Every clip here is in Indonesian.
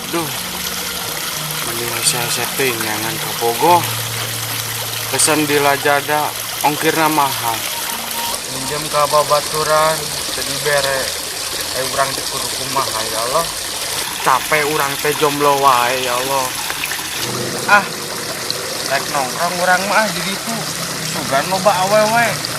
Duh, mending saya setting jangan ke Pogo. Pesan di Lazada, ongkirnya mahal. Pinjam ke babaturan, jadi bere. Urang di kudu kumaha ya Allah. Capek urang teh jomblo wae ya Allah. Ah, rek nongkrong urang mah jadi itu. Sugan loba awewe.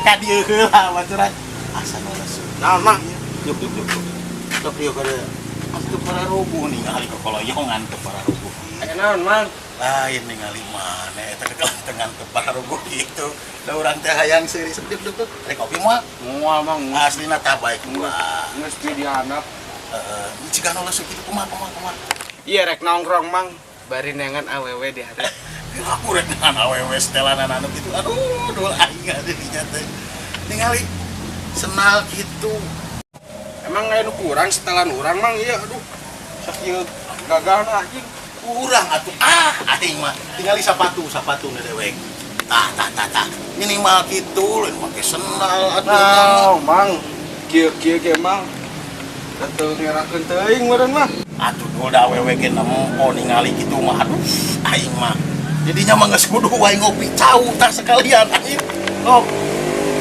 Tadi heula baturan. Asa nu lesu. Naon mah? Yuk. Sok ieu kada. Atuh para rubuh ningali ke koloyongan teu para rubuh. Aya naon, Mang? Lain ningali mana eta kekelentengan ke para rubuh kitu. Da urang teh hayang seuri sedep duk. Rek kopi moal. Moal, Mang. Aslina tah baik ulah. Geus di dihandap. Heeh, ciga nu lesu kitu kumaha. Iya rek nongkrong, Mang. Bari nengan awewe di hadap. Aku rek dengan awewe setelan anu gitu. Aduh, dul aing dinya teh. Ningali senal gitu. Emang aya nu kurang setelan urang, Mang? Iya, aduh. Sakieu gagahna anjing. Kurang atuh. Aing mah tingali sapatu na dewek. Tah. Minimal kitu lain make senal atuh. Nah, Mang. Kieu ge, Mang. Atuh ngerakeun teuing meureun mah. Atuh dul da awewe ge nempo ningali kitu mah. Aduh, aing mah jadinya mah geus kudu wae ngopi cau tah sekalian aing. Sok.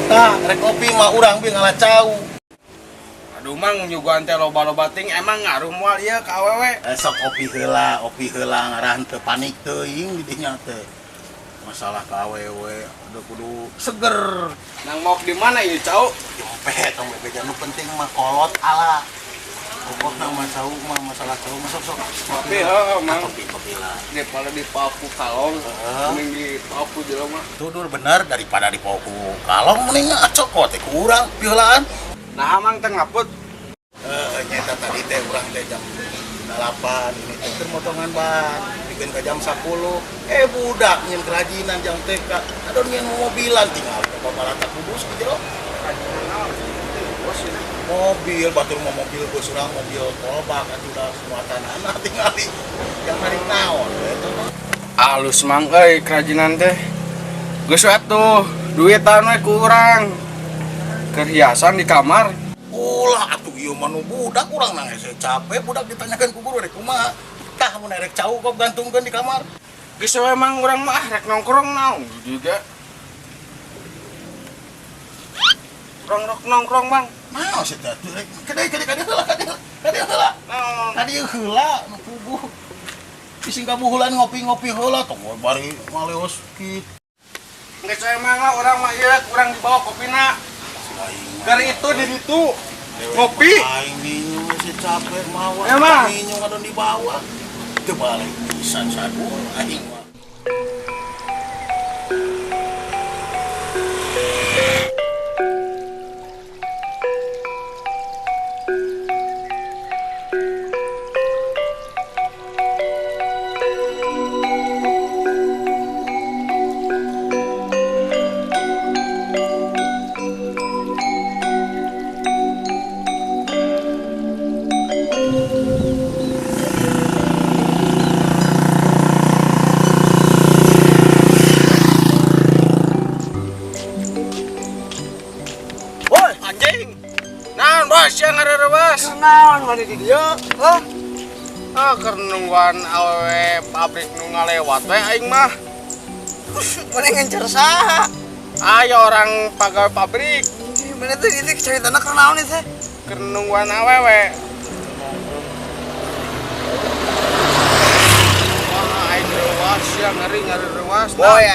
Tah, rek kopi mah urang bi ngalah cau. Aduh, Mang, nyuguhan teh loba-loba ting emang ngaruh moal ieu ka awewe. Sok opi heula ngarahan teu panik teuing di dinya teh. Masalah ka awewe udah kudu seger. Nang mau di mana ieu, Cau? Jompet tong bebeja nu penting mah kolot ala. Pokokna mah cau mah masalah cau mah sok. Kopi heuh, Mang. Kopi lah. Daripada di papu kalong, mending di papu jelema. Tuh dur bener daripada di pauku kalong mending acok teh kurang piheulaan. Nah, Mang teh ngaput. Nyata tadi teh urang teh jam 8 ini teh keur motongan ban bikin ke jam 10. Budak nyen kerajinan jam TK adon nyen mobilan tinggal ke paparata kubus gitu loh. Mobil batur mau mobil bus urang mobil kolbak atuh da muatan anak tingali yang narik naon eta mah. Alus, Mang, kerajinan teh. Geus atuh, duitan we kurang. Kerhiasan di kamar. Ulah atuh ieu mah nu budak urang nang hese capek budak ditanyakeun ku guru rek kumaha. Tah mun rek cau kok gantungkeun di kamar. Geus we Mang urang mah rek nongkrong naon juga. Urang nongkrong, Mang. Naon sih teh rek kadai heula. Naon? Tadi heula nu puguh. Bising kabuhulan ngopi-ngopi heula tong bari maleos kitu. Geus we Mang urang mah ieu urang dibawa kopina. Dari itu di situ ngopi. Aing bingung si capek mawa. Emang? Bingung adon di bawah. Teu balik pisan sadul aing mah. Bos yang ada bos. Kenaon mana di dia? Keur nungguan awewe pabrik nu ngalewat we aing mah. Mana ngencer saha? Ayo orang pegawai pabrik. Mana tuh ini ceritana kenaon teh? Keur nungguan awewe. Wah, aing ruas ya ngeri ruas. Boy,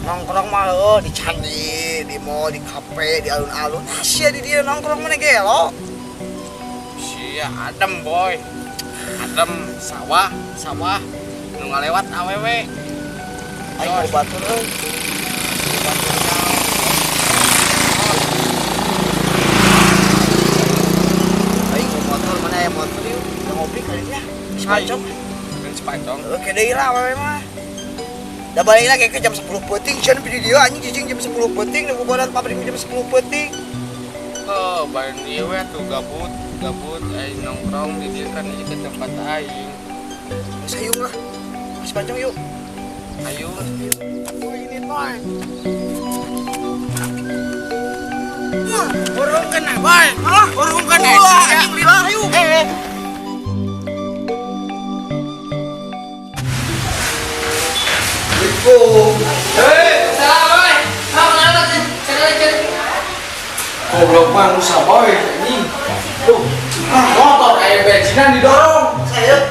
nongkrong mah di candi, di mall, di kafe, di alun-alun. Sia di dia nongkrong mana gelo? Sia adem boy. Adem sawah nu ngalewat awewe. Aing mau batur euy. Aing mau motor mana ya motor yuk. Udah ngopi kali ya. Sepacong. Sepacong. Oke daerah awewe mah. Dah balik lagi ke jam 10 peuting, jangan di dia anjing jijing jam 10 peuting, nu bubaran pabrik jam 10 peuting. Heh, bahan dia we tuh gabut aing nongkrong di dia kan ini ke tempat aing. Sayung lah. Mas Pancong yuk. Ayo. Boy ini boy. Urung kena boy. Hah? Urung kena. Anjing lila ayo. Goblok mah nu saboy anjing. Tuh, motor kayak bensinan didorong. Saya.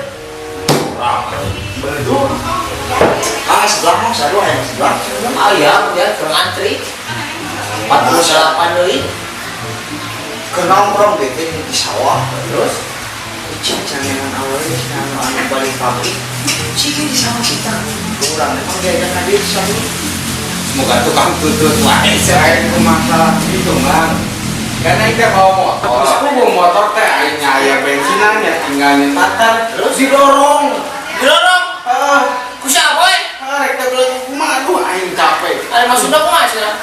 Betul. Sebelah mah sadu aya sebelah. Ayam ya kurang antri 48 deui Ke nongkrong deh di sawah. terus Jangan awalnya anu balik pabrik. Cik di sawah kita. Kurang emang diajak hadir satu. semoga tukang tutut wae Saya itu masalah itu kan. Karena kita bawa motor, terus aku bawa motor teh akhirnya aya bensinan ya tinggal nyetar terus didorong. dorong ku siapa boy Rek teh bilang kumaha aduh aing capek. ada maksudnya kumaha cenah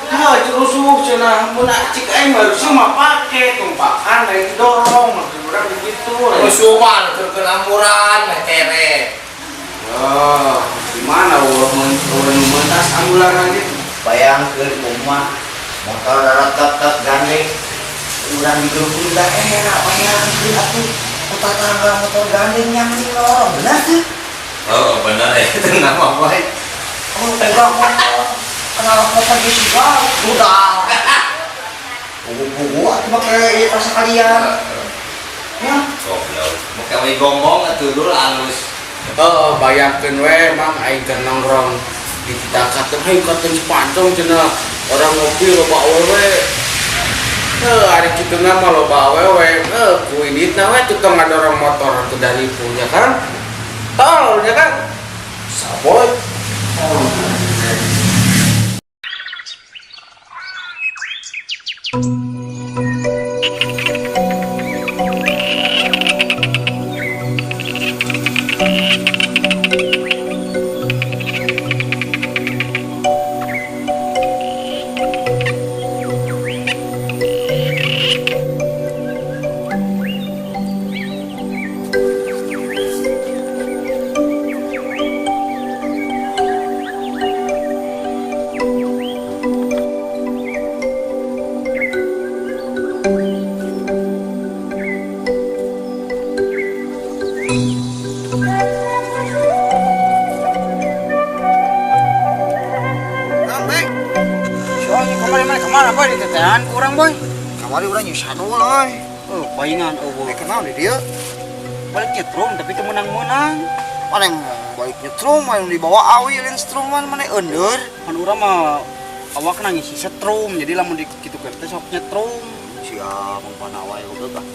Nah, rusuk cenah mun cik aing baru cuma pake tumpakan aing dorong maksud urang begitu. musuhan keur amuran metere Gimana orang mentas ambulan aja. Bayangkeun umah motor darat gandeng. Urang di grup daerah bayangkeun atuh. Kota tangga motor gandeng yang di lorong benar tuh. oh benar ya itu nama boy Oh, pegang motor. Kenal motor di juga budal. Buku-buku atuh make ieu rasa kalian. Ya. goblok make we gomong atuh dulu alus Bayangkeun we mang aing keur nongkrong di Citakat teh hayang katen Pancong cenah orang ngopi loba awewe. Ari kituna mah loba awewe. Ku iditna we tukang ngadorong motor atuh dari punya kan. Tol ya kan. Saboy. Sampai. Soalnya kemana boy di tetean kurang boy. Kamari urang nyusah dulu euy. Paingan eueuh. Kenal di dia. Balik nyetrum tapi teu menang-menang. Mana yang balik nyetrum anu dibawa awi lain setruman mana ender. Kan urang mah awak nangis setrum jadi lamun di kitu teh sok nyetrum. Siap umpana wae udah bah.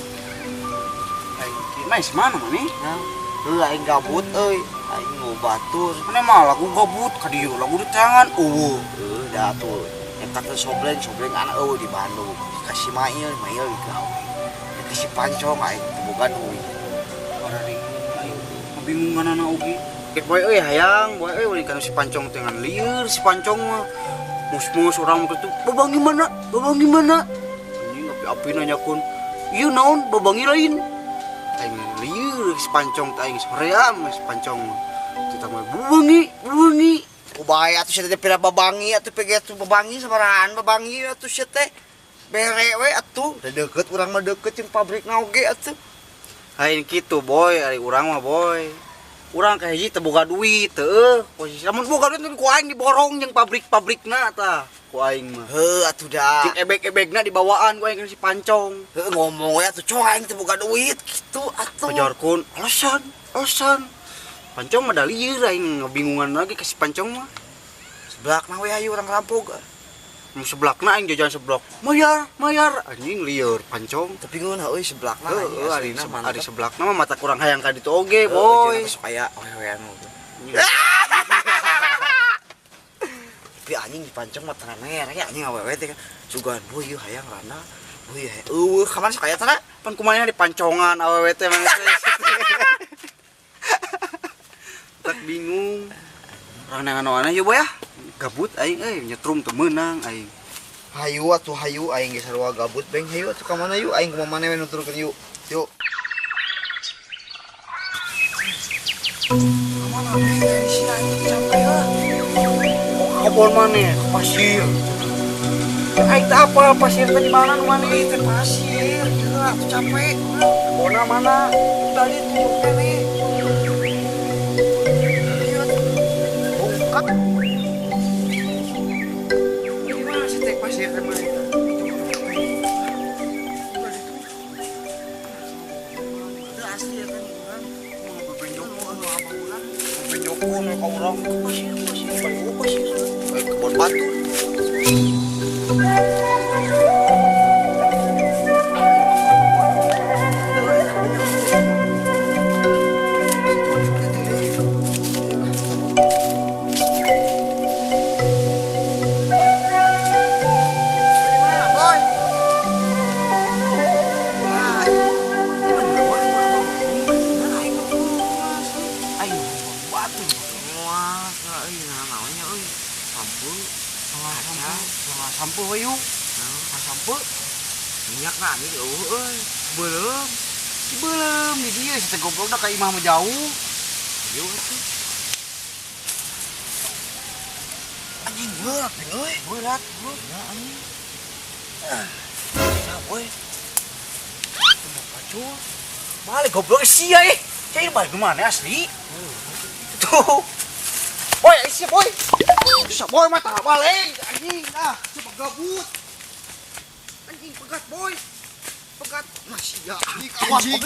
Nice mana mani? Heuh aing gabut euy. Aing mau batur. Mana mah lagu gabut ka dieu lagu di tangan Da tuh. Eta teh sobleng anak eueuh di Bandung. Kasih mail di gawe. Kasih Pancong aing boga duit. Bararing aing kebingungan anak oge. Boy euy hayang, boy euy ulin kana si Pancong teh ngan lieur si Pancong mah. Mus-mus urang mah kitu, "Babangi mana? Babangi mana?" Anjing api-api nanyakeun, "Ieu naon babangi lain?" Aing lieur si Pancong teh aing soream si Pancong mah. Kita mah babangi. Ubaya atuh sia teh pira babangi atuh pege atuh babangi sabarahan babangi atuh sia teh. Bere we atuh, da deukeut urang mah deukeut jeung pabrikna oge atuh. Hain kitu boy, ari urang mah boy. Urang ka hiji teu boga duit teu. Posisi lamun boga duit ku aing diborong jeung pabrik-pabrikna tah. Ku aing mah. Heuh atuh da. Jeung ebek-ebekna dibawaan ku aing ka si Pancong. Heuh ngomong we atuh coy aing teh boga duit kitu atuh. Pajarkun, alasan. Pancong mah da lieur aing ngabingungan lagi ka si Pancong mah. Seblakna we hayu urang rampog. Mu seblakna aing jajan seblak. Mayar. Anjing lieur Pancong. Tapi ngeuna euy seblakna. Heuh, ari seblakna mah mata kurang hayang ka ditu oge, boy. Supaya wewean oge. Tapi anjing dipancong mah tenan mere ya anjing awewe teh sugan boy ieu hayang rana. Boy eueuh ka mana sakaya teh Pan kumaha di Pancongan awewe teh mah. Tak bingung. Orang nangan wana ya boy ya. Gabut aing nyetrum teu meunang aing. Hayu atuh hayu aing geus sarua gabut beng hayu atuh ka mana yuk aing kumaha maneh we nuturkeun yuk. Yuk. Kamana beng di sini aing capek lah. Kebon maneh ke pasir. Aing teh apal pasir teh di mana nu maneh teh pasir. Teu atuh capek. Bona mana? Tadi tunjuk kene. Bongkak. Ini mana sih teh pasir teh maneh? Teu asli ya kan urang. Mau bebenjoko anu abang urang. Penjoko nu ka urang. Pasir kebon batu. Sampul we yuk. Sampul. Minyak na nih euy. Belum. Si belum di dieu si teh goblok da ka imah mah jauh. Yuk atuh. Anjing berat euy. Berat, bro. Ya anjing. Nah, boy. Kacau. Balik goblok sia Cair balik kemana asli? Tuh. Boy, sia boy. Bisa boy mata balik anjing. Ah, coba gabut. Anjing pegat boy. Pegat. Nah sia. Anjing.